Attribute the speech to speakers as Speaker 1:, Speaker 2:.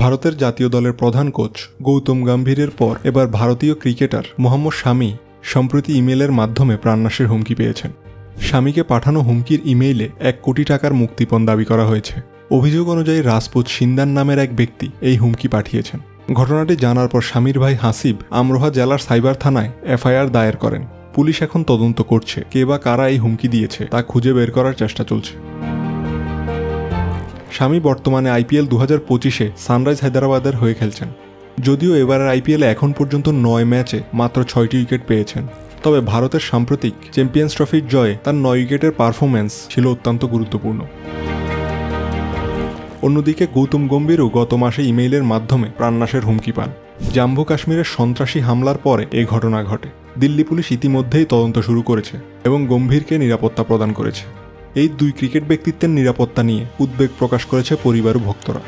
Speaker 1: ভারতের জাতীয় দলের প্রধান কোচ গৌতম গম্ভীরের পর এবার ভারতীয় ক্রিকেটার মোহাম্মদ শামি সম্প্রতি ইমেইলের মাধ্যমে প্রাণনাশের হুমকি পেয়েছেন। শামিকে পাঠানো হুমকির ইমেইলে 1 কোটি টাকার মুক্তিপণ দাবি করা হয়েছে। অভিযোগ অনুযায়ী রাজপুত সিন্দান নামের এক ব্যক্তি এই হুমকি পাঠিয়েছেন। ঘটনাটি জানার পর শামির ভাই হাসিব আমরোহা জেলার সাইবার থানায় এফআইআর দায়ের করেন। পুলিশ এখন তদন্ত করছে, কে বা কারা এই হুমকি দিয়েছে তা খুঁজে বের করার চেষ্টা চলছে। শামি বর্তমানে আইপিএল 2025-এ সানরাইজ হায়দ্রাবাদের হয়ে খেলছেন। যদিও এবারের আইপিএলে এখন পর্যন্ত 9 ম্যাচে মাত্র 6টি উইকেট পেয়েছেন, তবে ভারতের সাম্প্রতিক চ্যাম্পিয়ন্স ট্রফির জয়ে তার 9 উইকেটের পারফরম্যান্স ছিল অত্যন্ত গুরুত্বপূর্ণ। অন্যদিকে গৌতম গম্ভীরও গত মাসে ইমেইলের মাধ্যমে প্রাণনাশের হুমকি পান। জম্মু কাশ্মীরের সন্ত্রাসী হামলার পরে এই ঘটনা ঘটে। দিল্লি পুলিশ ইতিমধ্যেই তদন্ত শুরু করেছে এবং গম্ভীরকে নিরাপত্তা প্রদান করেছে। এই 2 ক্রিকেট ব্যক্তিত্বের নিরাপত্তা নিয়ে উদ্বেগ প্রকাশ করেছে পরিবার ও ভক্তরা।